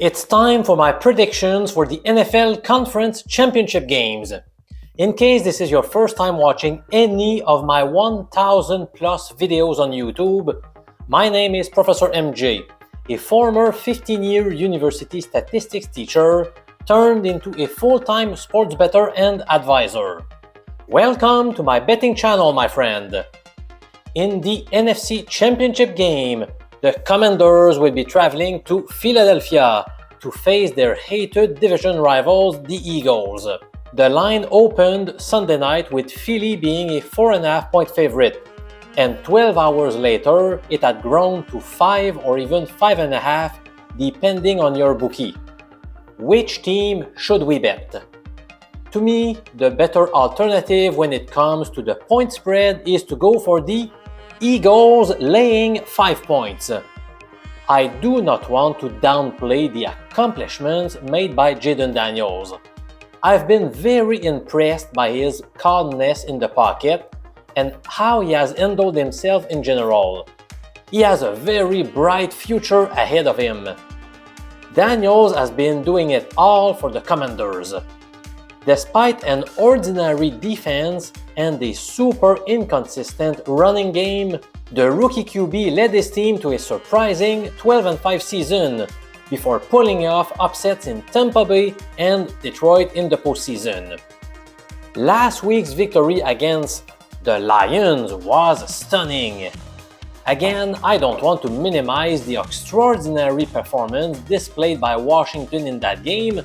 It's time for my predictions for the NFL Conference Championship games. In case this is your first time watching any of my 1000 plus videos on YouTube, my name is Professor MJ, a former 15-year university statistics teacher turned into a full-time sports bettor and advisor. Welcome to my betting channel, my friend. In the NFC Championship game, the Commanders will be traveling to Philadelphia to face their hated division rivals, the Eagles. The line opened Sunday night with Philly being a 4.5-point favorite, and 12 hours later, it had grown to 5 or even 5.5, depending on your bookie. Which team should we bet? To me, the better alternative when it comes to the point spread is to go for the Eagles laying 5 points. I do not want to downplay the accomplishments made by Jayden Daniels. I've been very impressed by his calmness in the pocket and how he has handled himself in general. He has a very bright future ahead of him. Daniels has been doing it all for the Commanders. Despite an ordinary defense and a super inconsistent running game, the rookie QB led his team to a surprising 12-5 season before pulling off upsets in Tampa Bay and Detroit in the postseason. Last week's victory against the Lions was stunning. Again, I don't want to minimize the extraordinary performance displayed by Washington in that game,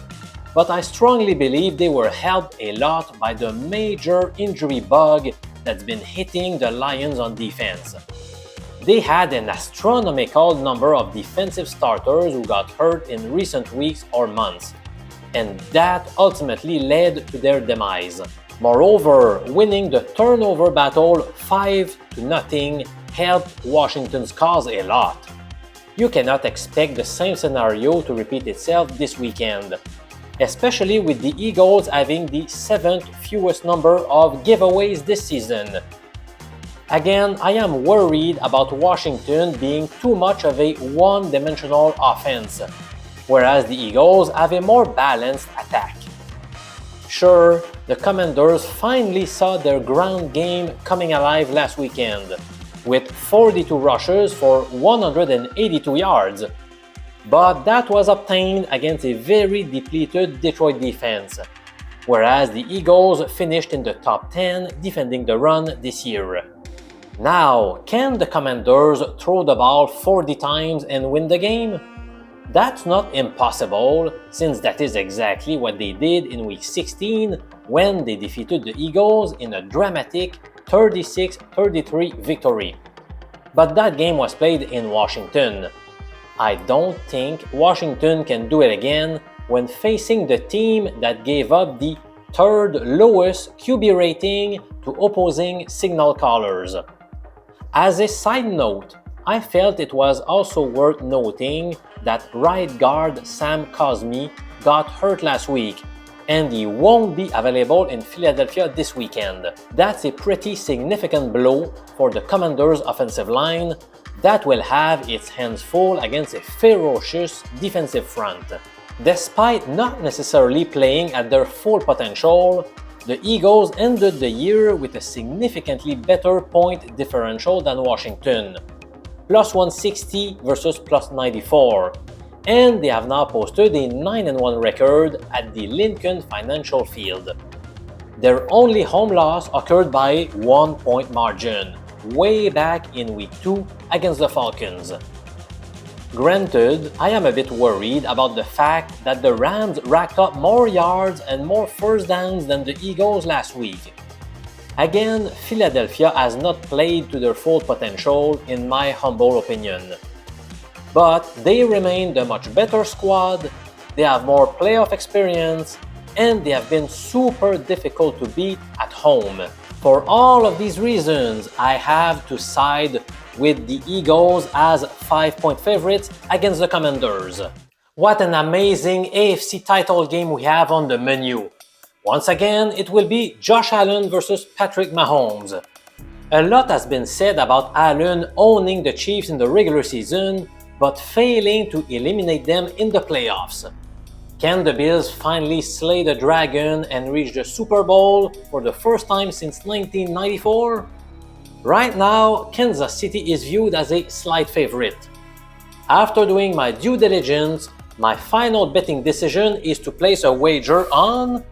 but I strongly believe they were helped a lot by the major injury bug that's been hitting the Lions on defense. They had an astronomical number of defensive starters who got hurt in recent weeks or months, and that ultimately led to their demise. Moreover, winning the turnover battle 5-0 helped Washington's cause a lot. You cannot expect the same scenario to repeat itself this weekend, especially with the Eagles having the 7th fewest number of giveaways this season. Again, I am worried about Washington being too much of a one-dimensional offense, whereas the Eagles have a more balanced attack. Sure, the Commanders finally saw their ground game coming alive last weekend, with 42 rushes for 182 yards, but that was obtained against a very depleted Detroit defense, whereas the Eagles finished in the top 10 defending the run this year. Now, can the Commanders throw the ball 40 times and win the game? That's not impossible, since that is exactly what they did in Week 16 when they defeated the Eagles in a dramatic 36-33 victory. But that game was played in Washington. I don't think Washington can do it again when facing the team that gave up the third lowest QB rating to opposing signal callers. As a side note, I felt it was also worth noting that right guard Sam Cosmi got hurt last week, and he won't be available in Philadelphia this weekend. That's a pretty significant blow for the Commanders' offensive line that will have its hands full against a ferocious defensive front. Despite not necessarily playing at their full potential, the Eagles ended the year with a significantly better point differential than Washington, plus 160 versus plus 94, and they have now posted a 9-1 record at the Lincoln Financial Field. Their only home loss occurred by 1-point margin, way back in Week 2 against the Falcons. Granted, I am a bit worried about the fact that the Rams racked up more yards and more first downs than the Eagles last week. Again, Philadelphia has not played to their full potential in my humble opinion. But they remain the much better squad, they have more playoff experience, and they have been super difficult to beat at home. For all of these reasons, I have to side with the Eagles as 5-point favorites against the Commanders. What an amazing AFC title game we have on the menu. Once again, it will be Josh Allen versus Patrick Mahomes. A lot has been said about Allen owning the Chiefs in the regular season, but failing to eliminate them in the playoffs. Can the Bills finally slay the Dragon and reach the Super Bowl for the first time since 1994? Right now, Kansas City is viewed as a slight favorite. After doing my due diligence, my final betting decision is to place a wager on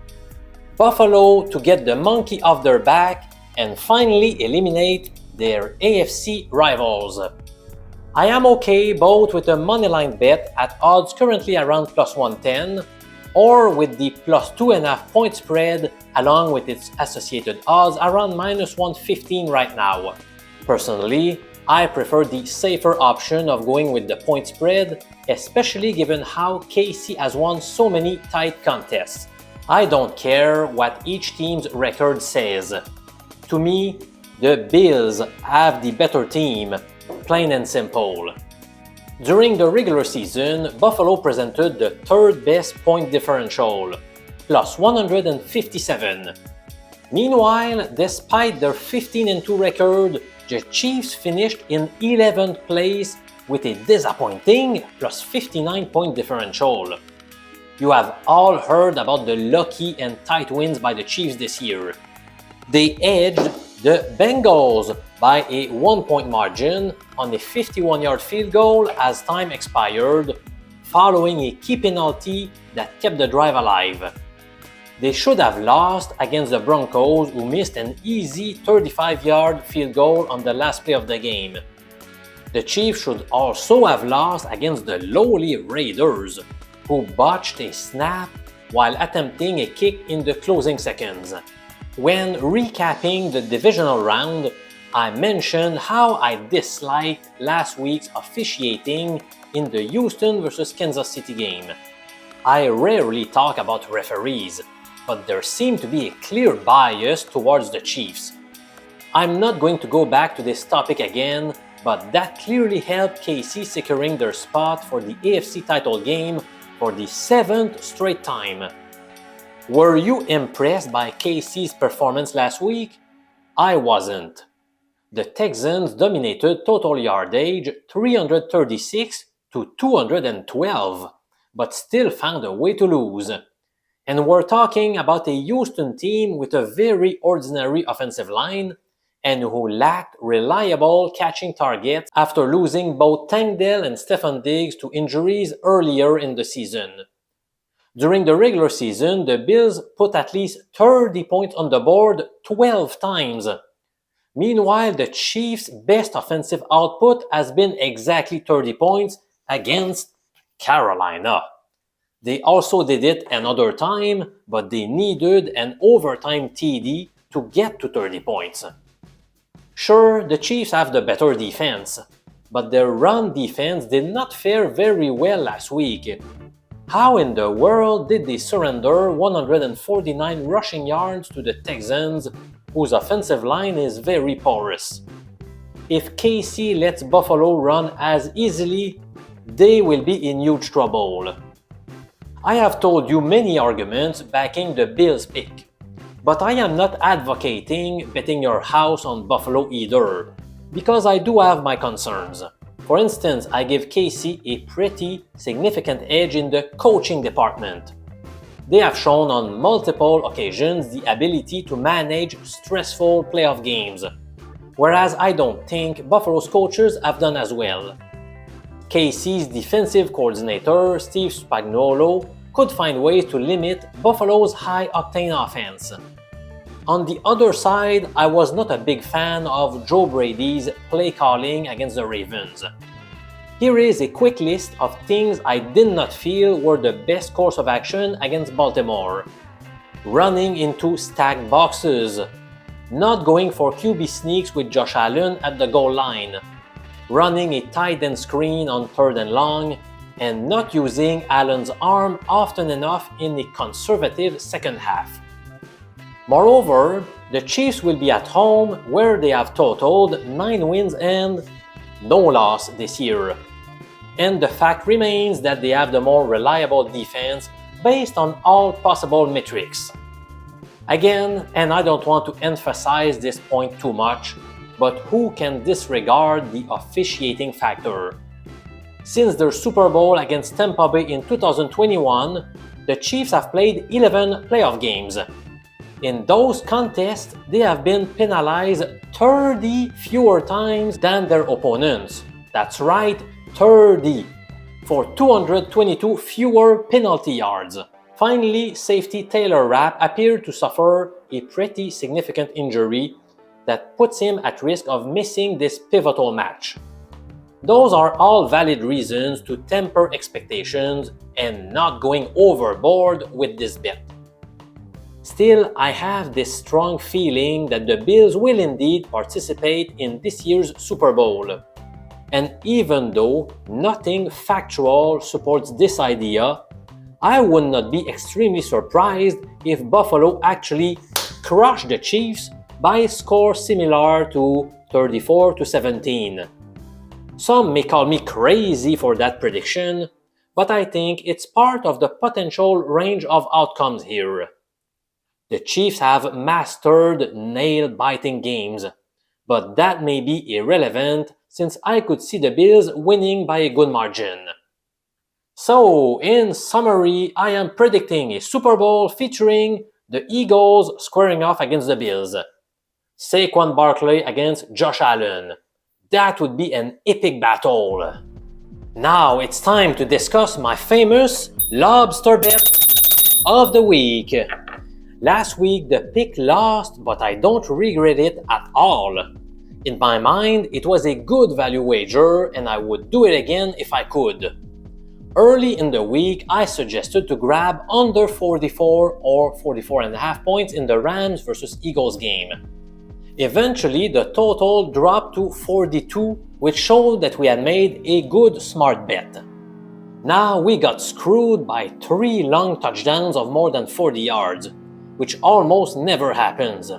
Buffalo to get the monkey off their back and finally eliminate their AFC rivals. I am okay both with a moneyline bet at odds currently around plus 110 or with the plus 2.5 point spread along with its associated odds around minus 115 right now. Personally, I prefer the safer option of going with the point spread, especially given how KC has won so many tight contests. I don't care what each team's record says. To me, the Bills have the better team, plain and simple. During the regular season, Buffalo presented the third best point differential, plus 157. Meanwhile, despite their 15-2 record, the Chiefs finished in 11th place with a disappointing plus 59 point differential. You have all heard about the lucky and tight wins by the Chiefs this year. They edged the Bengals by a 1-point margin on a 51-yard field goal as time expired, following a key penalty that kept the drive alive. They should have lost against the Broncos, who missed an easy 35-yard field goal on the last play of the game. The Chiefs should also have lost against the lowly Raiders, who botched a snap while attempting a kick in the closing seconds. When recapping the divisional round, I mentioned how I disliked last week's officiating in the Houston vs. Kansas City game. I rarely talk about referees, but there seemed to be a clear bias towards the Chiefs. I'm not going to go back to this topic again, but that clearly helped KC securing their spot for the AFC title game for the 7th straight time. Were you impressed by KC's performance last week? I wasn't. The Texans dominated total yardage 336 to 212, but still found a way to lose. And we're talking about a Houston team with a very ordinary offensive line and who lacked reliable catching targets after losing both Tank Dell and Stefon Diggs to injuries earlier in the season. During the regular season, the Bills put at least 30 points on the board 12 times. Meanwhile, the Chiefs' best offensive output has been exactly 30 points against Carolina. They also did it another time, but they needed an overtime TD to get to 30 points. Sure, the Chiefs have the better defense, but their run defense did not fare very well last week. How in the world did they surrender 149 rushing yards to the Texans, whose offensive line is very porous? If KC lets Buffalo run as easily, they will be in huge trouble. I have told you many arguments backing the Bills pick, but I am not advocating betting your house on Buffalo either, because I do have my concerns. For instance, I give KC a pretty significant edge in the coaching department. They have shown on multiple occasions the ability to manage stressful playoff games, whereas I don't think Buffalo's coaches have done as well. KC's defensive coordinator, Steve Spagnuolo, could find ways to limit Buffalo's high-octane offense. On the other side, I was not a big fan of Joe Brady's play calling against the Ravens. Here is a quick list of things I did not feel were the best course of action against Baltimore. Running into stacked boxes, not going for QB sneaks with Josh Allen at the goal line, running a tight end screen on 3rd and long, and not using Allen's arm often enough in a conservative second half. Moreover, the Chiefs will be at home where they have totaled 9 wins and no loss this year. And the fact remains that they have the more reliable defense based on all possible metrics. Again, and I don't want to emphasize this point too much, but who can disregard the officiating factor? Since their Super Bowl against Tampa Bay in 2021, the Chiefs have played 11 playoff games. In those contests, they have been penalized 30 fewer times than their opponents. That's right, 30, for 222 fewer penalty yards. Finally, safety Taylor Rapp appeared to suffer a pretty significant injury that puts him at risk of missing this pivotal match. Those are all valid reasons to temper expectations and not going overboard with this bet. Still, I have this strong feeling that the Bills will indeed participate in this year's Super Bowl. And even though nothing factual supports this idea, I would not be extremely surprised if Buffalo actually crushed the Chiefs by a score similar to 34-17. Some may call me crazy for that prediction, but I think it's part of the potential range of outcomes here. The Chiefs have mastered nail-biting games, but that may be irrelevant since I could see the Bills winning by a good margin. So, in summary, I am predicting a Super Bowl featuring the Eagles squaring off against the Bills. Saquon Barkley against Josh Allen. That would be an epic battle. Now it's time to discuss my famous Lobster Bet of the week. Last week the pick lost, but I don't regret it at all. In my mind, it was a good value wager and I would do it again if I could. Early in the week, I suggested to grab under 44 or 44.5 points in the Rams vs. Eagles game. Eventually, the total dropped to 42, which showed that we had made a good smart bet. Now we got screwed by 3 long touchdowns of more than 40 yards, which almost never happens.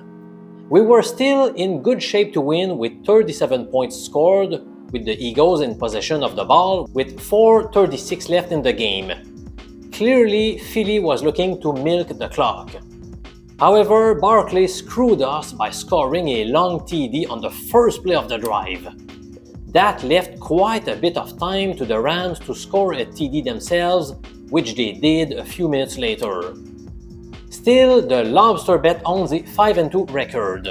We were still in good shape to win with 37 points scored, with the Eagles in possession of the ball with 4:36 left in the game. Clearly, Philly was looking to milk the clock. However, Barkley screwed us by scoring a long TD on the first play of the drive. That left quite a bit of time to the Rams to score a TD themselves, which they did a few minutes later. Still, the Lobster Bet owns a 5-2 record.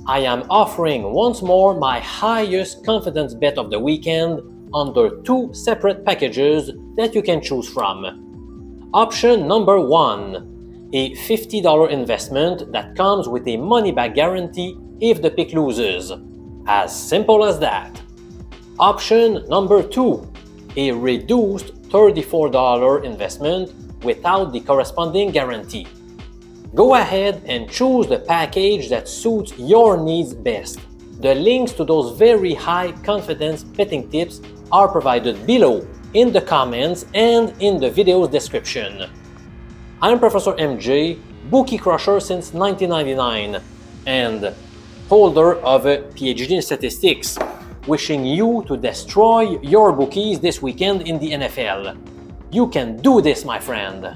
I am offering once more my highest confidence bet of the weekend under 2 separate packages that you can choose from. Option number 1, a $50 investment that comes with a money-back guarantee if the pick loses. As simple as that. Option number 2, a reduced $34 investment without the corresponding guarantee. Go ahead and choose the package that suits your needs best. The links to those very high confidence betting tips are provided below in the comments and in the video's description. I'm Professor MJ, bookie crusher since 1999 and holder of a Ph.D. in statistics, wishing you to destroy your bookies this weekend in the NFL. You can do this, my friend!